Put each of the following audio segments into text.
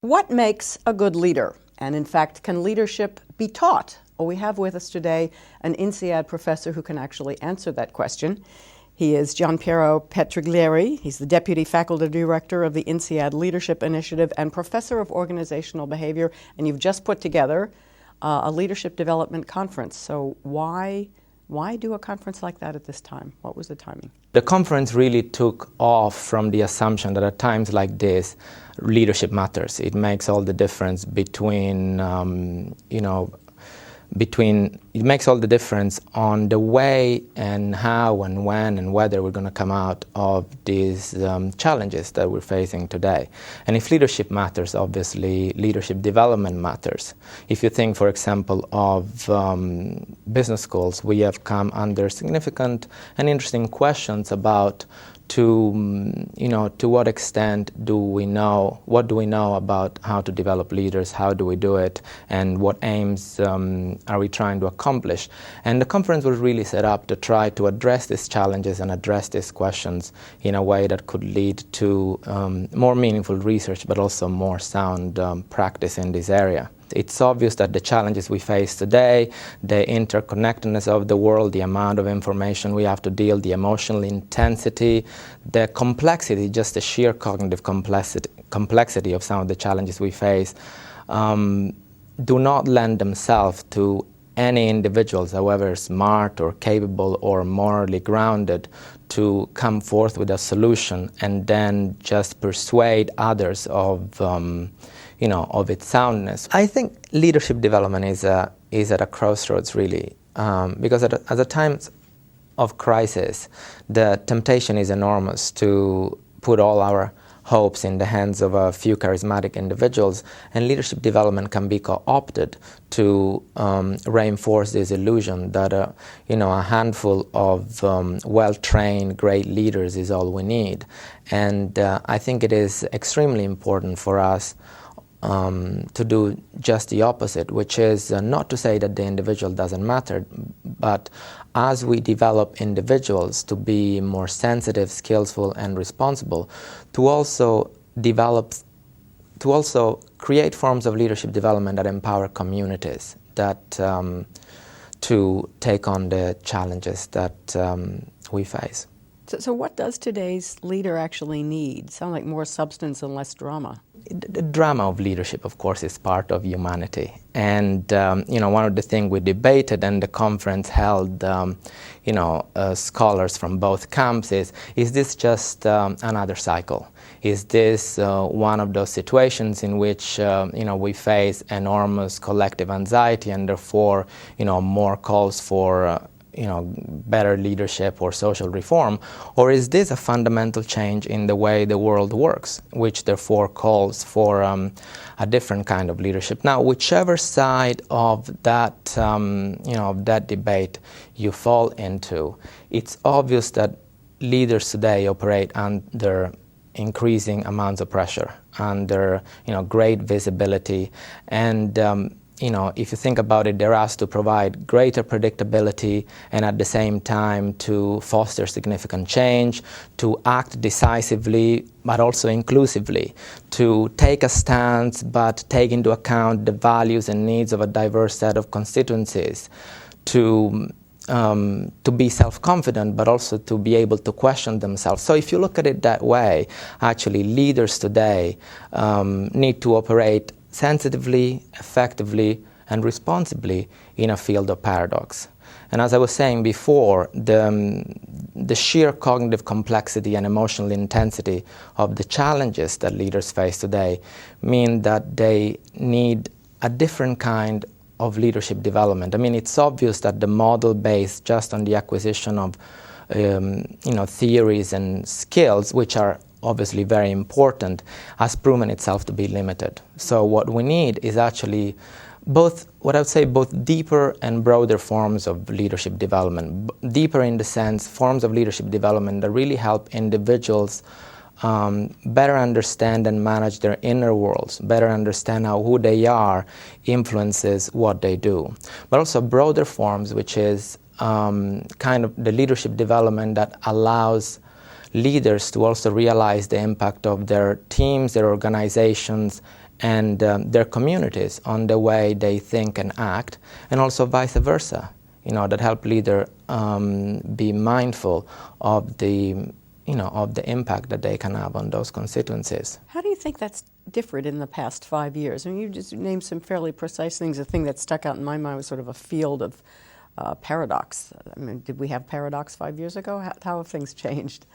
What makes a good leader? And in fact, can leadership be taught? Well, we have with us today an INSEAD professor who can actually answer that question. He is Gianpiero Petriglieri. He's the Deputy Faculty Director of the INSEAD Leadership Initiative and Professor of Organizational Behavior. And you've just put together a leadership development conference. So why do a conference like that at this time? What was the timing? The conference really took off from the assumption that at times like this, leadership matters. It makes all the difference it makes all the difference on the way and how and when and whether we're going to come out of these challenges that we're facing today. And if leadership matters, obviously leadership development matters. If you think, for example, of business schools, we have come under significant and interesting questions about to what extent what do we know about how to develop leaders, how do we do it, and what aims are we trying to accomplish. And the conference was really set up to try to address these challenges and address these questions in a way that could lead to more meaningful research, but also more sound practice in this area. It's obvious that the challenges we face today, the interconnectedness of the world, the amount of information we have to deal, the emotional intensity, the complexity, just the sheer cognitive complexity of some of the challenges we face, do not lend themselves to any individuals, however smart or capable or morally grounded, to come forth with a solution and then just persuade others of its soundness. I think leadership development is at a crossroads, really, because at a times of crisis, the temptation is enormous to put all our hopes in the hands of a few charismatic individuals, and leadership development can be co-opted to reinforce this illusion that a handful of well-trained, great leaders is all we need. And I think it is extremely important for us to do just the opposite, which is not to say that the individual doesn't matter, but as we develop individuals to be more sensitive, skillful, and responsible, to also create forms of leadership development that empower communities that to take on the challenges that we face. So what does today's leader actually need? Sound like more substance and less drama. The drama of leadership, of course, is part of humanity. And, one of the things we debated and the conference held, scholars from both camps is this just another cycle? Is this one of those situations in which, we face enormous collective anxiety and therefore, more calls for better leadership or social reform? Or is this a fundamental change in the way the world works, which therefore calls for a different kind of leadership? Now, whichever side of that, of that debate you fall into, it's obvious that leaders today operate under increasing amounts of pressure, under, great visibility, and if you think about it, they're asked to provide greater predictability and at the same time to foster significant change, to act decisively but also inclusively, to take a stance but take into account the values and needs of a diverse set of constituencies, to be self-confident but also to be able to question themselves. So if you look at it that way, actually leaders today need to operate sensitively, effectively, and responsibly in a field of paradox. And as I was saying before, the sheer cognitive complexity and emotional intensity of the challenges that leaders face today mean that they need a different kind of leadership development. I mean, it's obvious that the model based just on the acquisition of theories and skills, which are obviously very important, has proven itself to be limited. So what we need is actually both deeper and broader forms of leadership development. Deeper in the sense, forms of leadership development that really help individuals better understand and manage their inner worlds, better understand how who they are influences what they do. But also broader forms, which is kind of the leadership development that allows leaders to also realize the impact of their teams, their organizations, and their communities on the way they think and act, and also vice versa, that help leader be mindful of the impact that they can have on those constituencies. How do you think that's differed in the past 5 years? I mean, you just named some fairly precise things. The thing that stuck out in my mind was sort of a field of paradox. I mean, did we have paradox 5 years ago? How have things changed?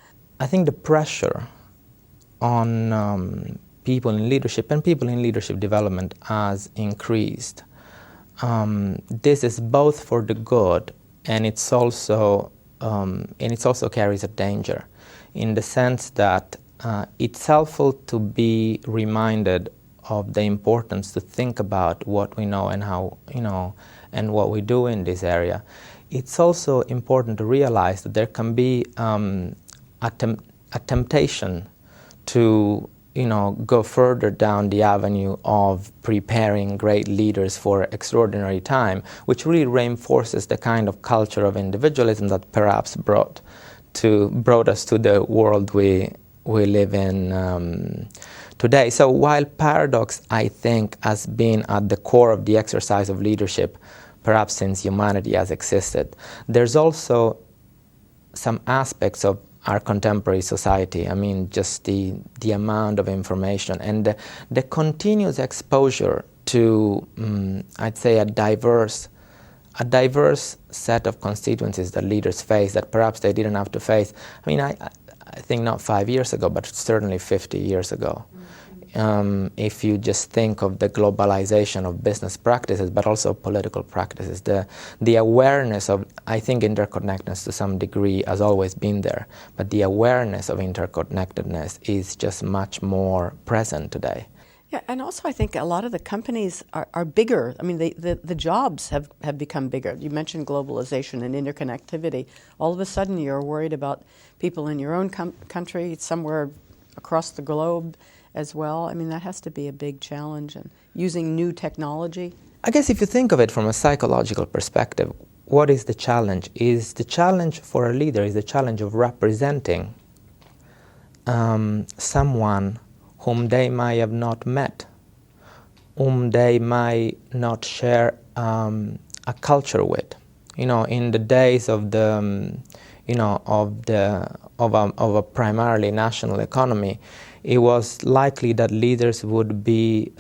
I think the pressure on people in leadership and people in leadership development has increased. This is both for the good, and it also carries a danger, in the sense that it's helpful to be reminded of the importance to think about what we know and how, and what we do in this area. It's also important to realize that there can be a temptation to go further down the avenue of preparing great leaders for extraordinary time, which really reinforces the kind of culture of individualism that perhaps brought us to the world we live in today. So while paradox, I think, has been at the core of the exercise of leadership, perhaps since humanity has existed, there's also some aspects of our contemporary society. I mean, just the amount of information and the continuous exposure to, I'd say, a diverse set of constituencies that leaders face that perhaps they didn't have to face. I mean, I think not 5 years ago, but certainly 50 years ago. If you just think of the globalization of business practices, but also political practices, the awareness of, I think, interconnectedness to some degree has always been there, but the awareness of interconnectedness is just much more present today. Yeah, and also I think a lot of the companies are bigger. I mean, the jobs have become bigger. You mentioned globalization and interconnectivity. All of a sudden you're worried about people in your own country, somewhere across the globe as well. I mean, that has to be a big challenge, and using new technology. I guess if you think of it from a psychological perspective, what is the challenge? Is the challenge for a leader is the challenge of representing someone whom they might have not met, whom they might not share a culture with. In the days of of a primarily national economy, it was likely that leaders would be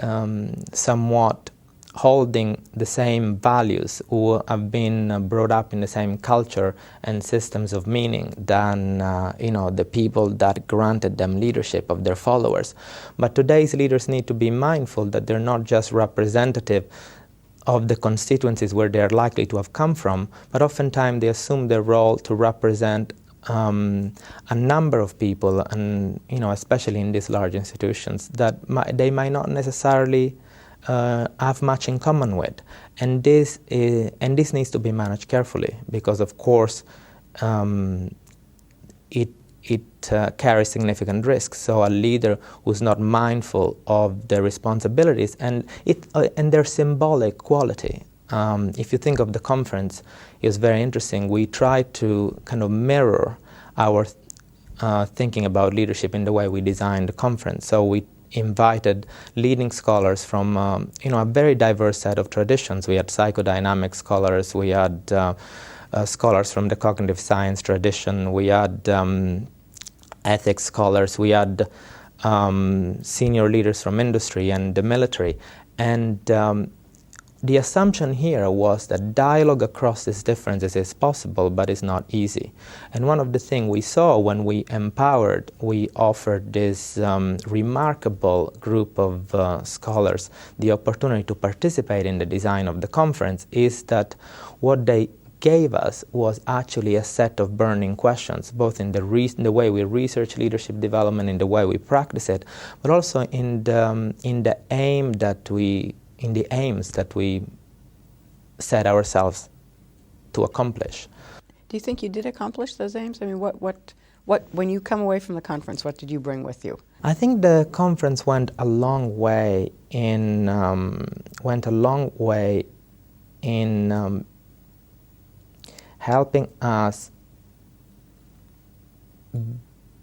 somewhat holding the same values, who have been brought up in the same culture and systems of meaning than the people that granted them leadership of their followers. But today's leaders need to be mindful that they're not just representative of the constituencies where they're likely to have come from, but oftentimes they assume their role to represent a number of people, and especially in these large institutions, that they might not necessarily have much in common with, and this needs to be managed carefully, because of course it carries significant risks. So a leader who's not mindful of their responsibilities and their symbolic quality. If you think of the conference, it was very interesting. We tried to kind of mirror our thinking about leadership in the way we designed the conference. So we invited leading scholars from a very diverse set of traditions. We had psychodynamic scholars, we had scholars from the cognitive science tradition, we had ethics scholars, we had senior leaders from industry and the military. And the assumption here was that dialogue across these differences is possible, but it's not easy. And one of the things we saw when we offered this remarkable group of scholars the opportunity to participate in the design of the conference, is that what they gave us was actually a set of burning questions, both in the way we research leadership development, in the way we practice it, but also in the aims that we set ourselves to accomplish. Do you think you did accomplish those aims? I mean, what when you come away from the conference, what did you bring with you? I think the conference went a long way in helping us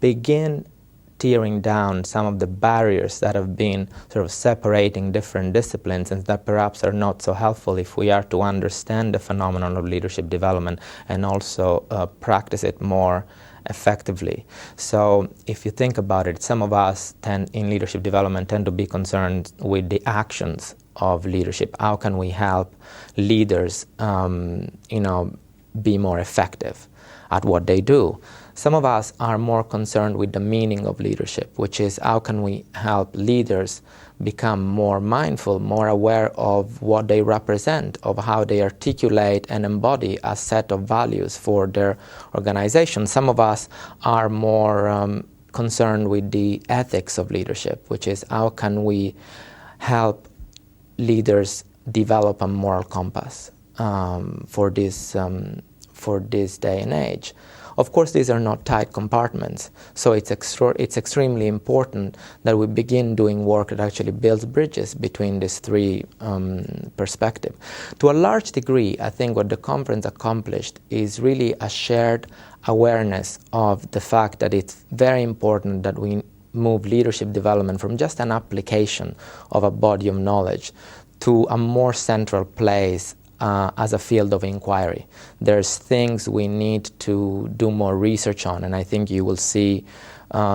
begin tearing down some of the barriers that have been sort of separating different disciplines and that perhaps are not so helpful if we are to understand the phenomenon of leadership development and also practice it more effectively. So if you think about it, some of us in leadership development tend to be concerned with the actions of leadership. How can we help leaders be more effective at what they do? Some of us are more concerned with the meaning of leadership, which is how can we help leaders become more mindful, more aware of what they represent, of how they articulate and embody a set of values for their organization. Some of us are more concerned with the ethics of leadership, which is how can we help leaders develop a moral compass for this day and age. Of course, these are not tight compartments, so it's extremely important that we begin doing work that actually builds bridges between these three perspectives. To a large degree, I think what the conference accomplished is really a shared awareness of the fact that it's very important that we move leadership development from just an application of a body of knowledge to a more central place as a field of inquiry. There's things we need to do more research on, and I think you will see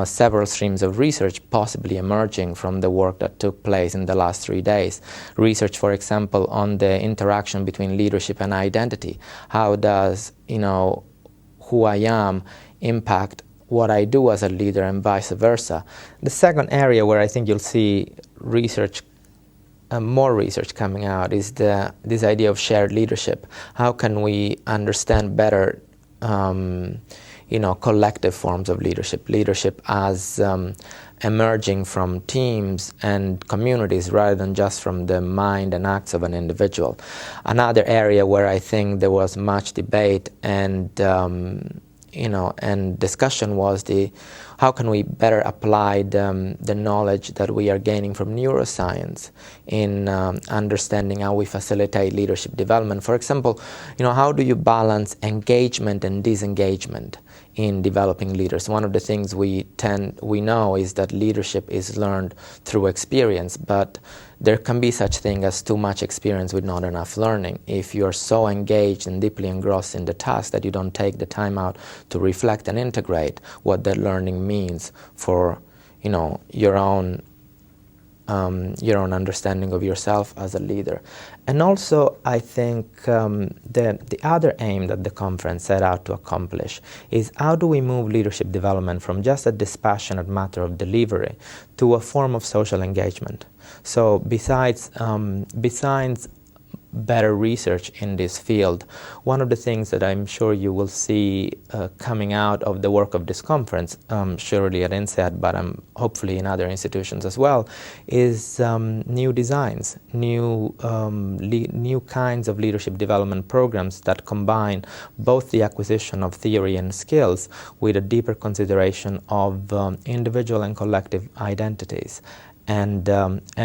several streams of research possibly emerging from the work that took place in the last 3 days. Research, for example, on the interaction between leadership and identity. How does, who I am impact what I do as a leader and vice versa? The second area where I think you'll see more research coming out is this idea of shared leadership. How can we understand better, collective forms of leadership as emerging from teams and communities rather than just from the mind and acts of an individual. Another area where I think there was much debate and discussion was how can we better apply the knowledge that we are gaining from neuroscience in understanding how we facilitate leadership development. For example, how do you balance engagement and disengagement in developing leaders? One of the things we know is that leadership is learned through experience, but there can be such thing as too much experience with not enough learning. If you're so engaged and deeply engrossed in the task that you don't take the time out to reflect and integrate what that learning means for, your own understanding of yourself as a leader. And also, I think the other aim that the conference set out to accomplish is how do we move leadership development from just a dispassionate matter of delivery to a form of social engagement. So besides better research in this field, one of the things that I'm sure you will see coming out of the work of this conference, surely at INSEAD, but hopefully in other institutions as well, is new designs, new kinds of leadership development programs that combine both the acquisition of theory and skills with a deeper consideration of individual and collective identities and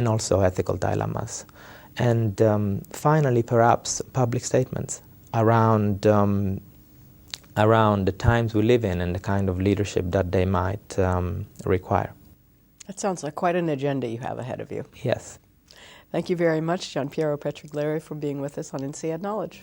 also ethical dilemmas. And finally, perhaps public statements around the times we live in and the kind of leadership that they might require. That sounds like quite an agenda you have ahead of you. Yes. Thank you very much, Gianpiero Petriglieri, for being with us on INSEAD Knowledge.